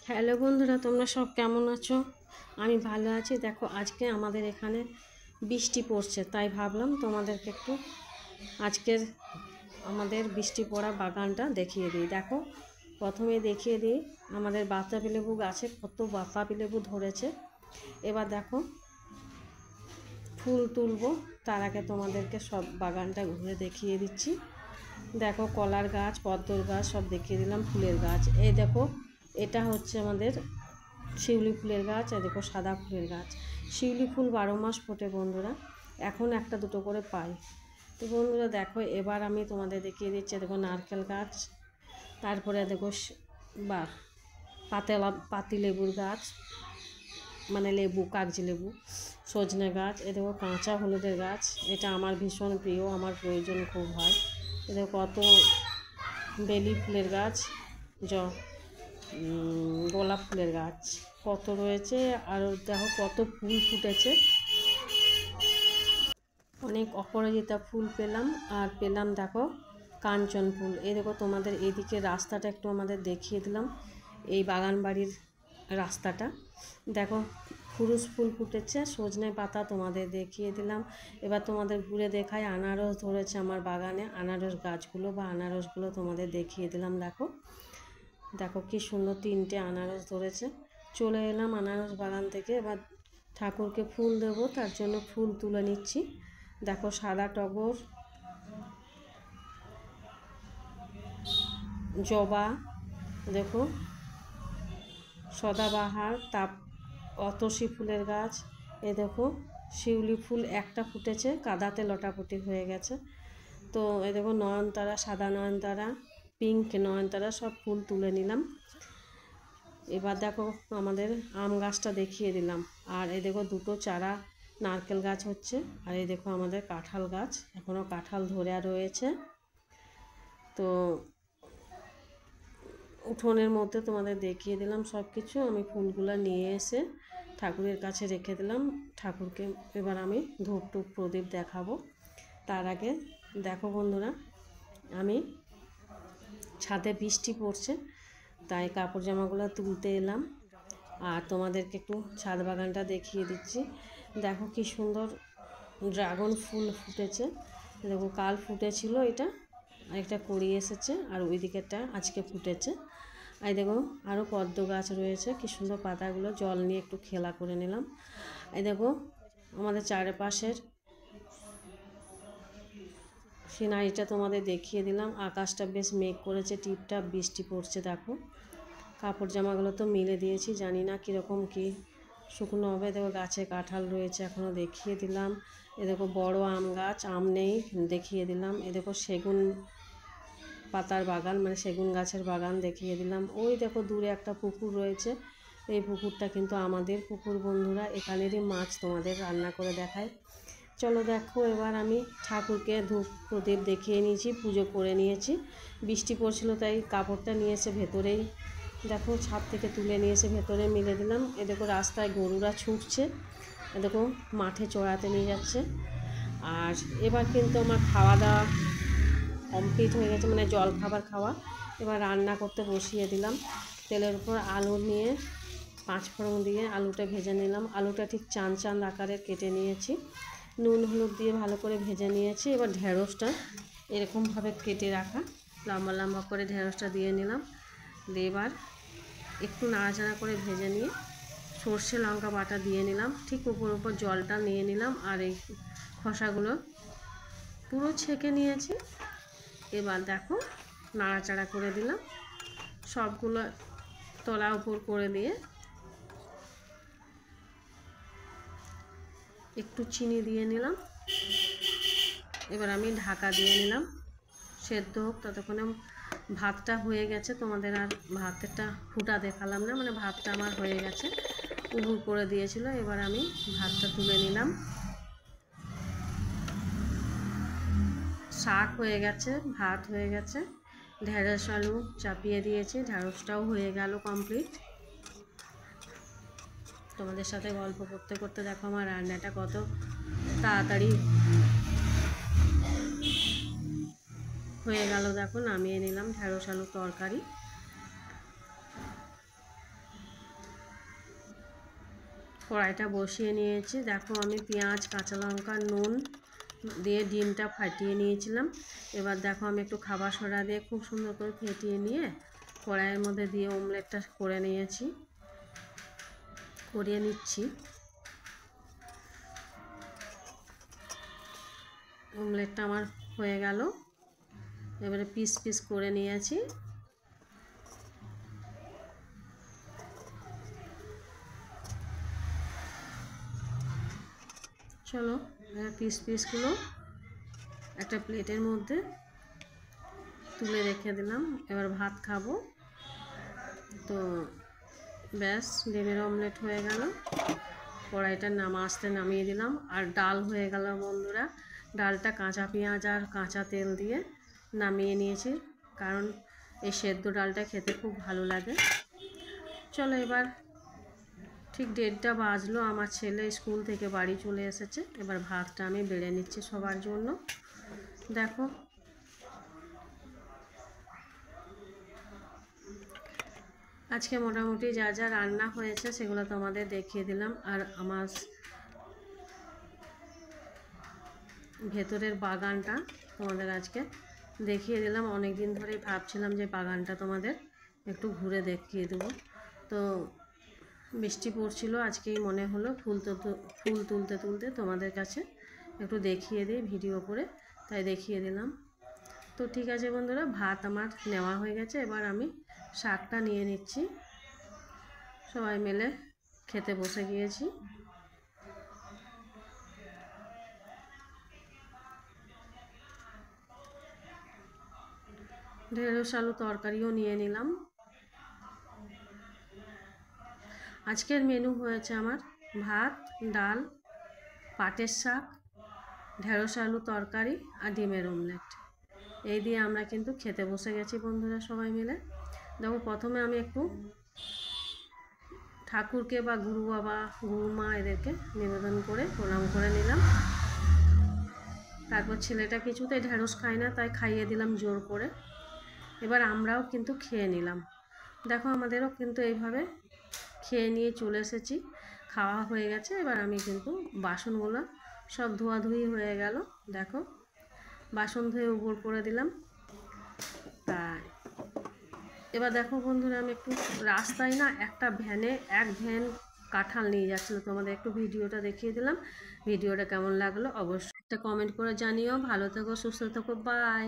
Hello বন্ধুরা, তোমরা সব কেমন আছো? আমি ভালো আছি। দেখো, আজকে আমাদের এখানে বৃষ্টি পড়ছে, তাই ভাবলাম তোমাদেরকে একটু আজকের আমাদের বৃষ্টি পড়া বাগানটা দেখিয়ে দিই। দেখো, প্রথমে দেখিয়ে দিই আমাদের বাতাবি লেবু গাছে কত বাতাবি লেবু ধরেছে। এবার দেখো ফুল তুলবো, তার আগে তোমাদেরকে সব বাগানটা ঘুরে দেখিয়ে দিচ্ছি। দেখো, কলার গাছ, পদ্মর গাছ সব দেখিয়ে দিলাম। ফুলের গাছ এই দেখো, এটা হচ্ছে আমাদের শিউলি ফুলের গাছ। আর দেখো সাদা ফুলের গাছ। শিউলি ফুল 12 মাস ফোটে বন্ধুরা, এখন একটা দুটো করে পাই। তো বন্ধুরা দেখো, এবার আমি তোমাদের দেখিয়ে দিচ্ছি। দেখো নারকেল গাছ, তারপরে দেখো বা পাতি লেবুর গাছ, মানে লেবু, কাগজি লেবু, সজনে গাছ। এ দেখো কাঁচা হলুদের গাছ, এটা আমার ভীষণ প্রিয়, আমার প্রয়োজন খুব হয়। এ দেখো কত বেলি ফুলের গাছ, গোলাপ ফুলের গাছ কত রয়েছে। আর দেখো কত ফুল ফুটেছে, অনেক অপরাজিতা ফুল পেলাম। আর পেলাম দেখো কাঞ্চন ফুল। এই দেখো তোমাদের এইদিকে রাস্তাটা একটু আমাদের দেখিয়ে দিলাম, এই বাগান বাড়ির রাস্তাটা। দেখো ফুরুস ফুল ফুটেছে, সজনে পাতা তোমাদের দেখিয়ে দিলাম। এবার তোমাদের ঘুরে দেখায় আনারস ধরেছে আমার বাগানে, আনারস গাছগুলো বা আনারসগুলো তোমাদের দেখিয়ে দিলাম। দেখো দেখো কি সুন্দর 3টে আনারস ধরেছে। চলে এলাম আনারস বাগান থেকে। এবার ঠাকুরকে ফুল দেবো, তার জন্য ফুল তুলে নিচ্ছি। দেখো সাদা টগর, জবা, দেখো সদাবাহার, অতসী ফুলের গাছ। এ দেখো শিউলি ফুল একটা ফুটেছে, কাদাতে লটাপটি হয়ে গেছে। তো এ দেখো নয়নতারা, সাদা নয়নতারা, পিঙ্ক নয়নতারা, সব ফুল তুলে নিলাম। এবার দেখো আমাদের আম গাছটা দেখিয়ে দিলাম। আর এই দেখো দুটো চারা নারকেল গাছ হচ্ছে। আর এই দেখো আমাদের কাঁঠাল গাছ, এখনও কাঁঠাল ধরে রয়েছে। তো উঠোনের মধ্যে তোমাদের দেখিয়ে দিলাম সব কিছু। আমি ফুলগুলো নিয়ে এসে ঠাকুরের কাছে রেখে দিলাম। ঠাকুরকে এবার আমি ধূপ টুপ প্রদীপ দেখাবো। তার আগে দেখো বন্ধুরা, আমি ছাদে বৃষ্টি পড়ছে, তাই কাপড় জামাগুলো তুলতে এলাম। আর তোমাদেরকে একটু ছাদ বাগানটা দেখিয়ে দিচ্ছি। দেখো কি সুন্দর ড্রাগন ফুল ফুটেছে। দেখো কাল ফুটেছিল, এটা আরেকটা কড়ি এসেছে, আর ওই দিকেরটা আজকে ফুটেছে। আর দেখো আরও পদ্ম গাছ রয়েছে, কি সুন্দর পাতাগুলো, জল নিয়ে একটু খেলা করে নিলাম। এই দেখো আমাদের চারপাশের সিনারিটা তোমাদের দেখিয়ে দিলাম। আকাশটা বেশ মেঘ করেছে, টিপটাপ বৃষ্টি পড়ছে। দেখো কাপড় জামাগুলো তো মিলে দিয়েছি, জানি না কীরকম কি শুকনো হবে। দেখো গাছে কাঁঠাল রয়েছে, এখনও দেখিয়ে দিলাম। এ দেখো বড় আম গাছ, আম নেই, দেখিয়ে দিলাম। এ দেখো সেগুন পাতার বাগান, মানে সেগুন গাছের বাগান, দেখিয়ে দিলাম। ওই দেখো দূরে একটা পুকুর রয়েছে, এই পুকুরটা কিন্তু আমাদের পুকুর বন্ধুরা, এখানেরই মাছ তোমাদের রান্না করে দেখায়। চলো দেখো, এবার আমি ঠাকুরকে ধূপ প্রদীপ দেখিয়ে নিয়েছি, পুজো করে নিয়েছি। বৃষ্টি পড়ছিল তাই কাপড়টা নিয়ে এসে ভেতরেই দেখো ছাদ থেকে তুলে নিয়ে এসে ভেতরে মিলে দিলাম। এ দেখো রাস্তায় গরুরা ছুটছে, এ দেখো মাঠে চড়াতে নিয়ে যাচ্ছে। আর এবার কিন্তু আমার খাওয়া দাওয়া কমপ্লিট হয়ে গেছে, মানে জল খাবার খাওয়া। এবার রান্না করতে বসিয়ে দিলাম। তেলের উপর আলু নিয়ে 5 ফোড়ন দিয়ে আলুটা ভেজে নিলাম। আলুটা ঠিক চান চান আকারের কেটে নিয়েছি, নুন হলুদ দিয়ে ভালো করে ভেজে নিয়েছি। এবার ঢেঁড়সটা এরকমভাবে কেটে রাখা লম্বা লম্বা করে ঢেঁড়সটা দিয়ে নিলাম। দিয়ে এবার একটু নাড়াচাড়া করে ভেজে নিয়ে সর্ষে লঙ্কা বাটা দিয়ে নিলাম। ঠিক উপর উপর জলটা নিয়ে নিলাম। আর এই খোসাগুলো পুরো ছেঁকে নিয়েছি। এবার দেখো নাড়াচাড়া করে দিলাম, সবগুলো তলা উপর করে দিয়ে একটু চিনি দিয়ে নিলাম। এবার আমি ঢাকা দিয়ে নিলাম, সেদ্ধ হোক ততক্ষণে। ভাতটা হয়ে গেছে, তোমাদের আর ভাতটা ফুটা দেখালাম না, মানে ভাতটা আমার হয়ে গেছে, উবুর করে দিয়েছিল। এবার আমি ভাতটা তুলে নিলাম। শাক হয়ে গেছে, ভাত হয়ে গেছে, ঢেঁড়স আলু চাপিয়ে দিয়েছি, ঢেঁড়সটাও হয়ে গেল কমপ্লিট। তোমাদের সাথে গল্প করতে করতে দেখো আমার রান্নাটা কত তাড়াতাড়ি হয়ে গেল। দেখো নামিয়ে নিলাম ঢেঁড়স আলু তরকারি। কড়াইটা বসিয়ে নিয়েছি। দেখো আমি পেঁয়াজ, কাঁচা লঙ্কা, নুন দিয়ে ডিমটা ফাটিয়ে নিয়েছিলাম। এবার দেখো আমি একটু খাবার সোডা দিয়ে খুব সুন্দর করে ফেটিয়ে নিয়ে কড়াইয়ের মধ্যে দিয়ে অমলেটটা করিয়ে নিচ্ছি। অমলেটটা আমার হয়ে গেল। এবারে পিস পিস করে নিয়েছি। চলো পিসগুলো একটা প্লেটের মধ্যে তুলে রেখে দিলাম। এবার ভাত খাবো। তো ব্যাস, ডিমের অমলেট হয়ে গেল। কড়াইটা নামিয়ে দিলাম। আর ডাল হয়ে গেল বন্ধুরা। ডালটা কাঁচা পেঁয়াজ আর কাঁচা তেল দিয়ে নামিয়ে নিয়েছি, কারণ এই সেদ্ধ ডালটা খেতে খুব ভালো লাগে। চলো এবার ঠিক 1:30 বাজলো, আমার ছেলে স্কুল থেকে বাড়ি চলে এসেছে। এবার ভাতটা আমি বেড়ে নিচ্ছি সবার জন্য। দেখো আজকে মোটামুটি যা যা রান্না হয়েছে সেগুলো তোমাদের দেখিয়ে দিলাম। আর আমার ভেতরের বাগানটা তোমাদের আজকে দেখিয়ে দিলাম। অনেক দিন ধরেই ভাবছিলাম যে বাগানটা তোমাদের একটু ঘুরে দেখিয়ে দেবো। তো বৃষ্টি পড়ছিল, আজকেই মনে হলো ফুল তুলতে তুলতে তোমাদের কাছে একটু দেখিয়ে দিই ভিডিও করে, তাই দেখিয়ে দিলাম। তো ঠিক আছে বন্ধুরা, ভাত আমার নেওয়া হয়ে গেছে। এবার আমি শাকটা নিয়ে নিচ্ছি। সবাই মিলে খেতে বসে গিয়েছি। ঢেঁড়স আলু তরকারিও নিয়ে নিলাম। আজকের মেনু হয়েছে আমার ভাত, ডাল, পাটের শাক, ঢেঁড়স আলু তরকারি আর ডিমের অমলেট। এই দিয়ে আমরা কিন্তু খেতে বসে গেছি বন্ধুরা সবাই মিলে। দেখো প্রথমে আমি একটু ঠাকুরকে বা গুরু বাবা, গুরুমা এদেরকে নিবেদন করে প্রণাম করে নিলাম। তারপর ছেলেটা কিছুতেই ঢেঁড়স খায় না, তাই খাইয়ে দিলাম জোর করে। এবার আমরাও কিন্তু খেয়ে নিলাম। দেখো আমাদেরও কিন্তু এইভাবে খেয়ে নিয়ে চলে এসেছি, খাওয়া হয়ে গেছে। এবার আমি কিন্তু বাসনগুলো সব ধোয়াধুয়ি হয়ে গেল। দেখো বাসন ধুয়ে উপর করে দিলাম। তাই এবার দেখো বন্ধুরা, আমি একটু রাস্তায় না একটা এক ভ্যান কাঁঠাল নিয়ে যাচ্ছিলো, তোমাদের একটু ভিডিওটা দেখিয়ে দিলাম। ভিডিওটা কেমন লাগলো অবশ্যই একটা কমেন্ট করে জানিও। ভালো থেকো, সুস্থ থেকো, বাই।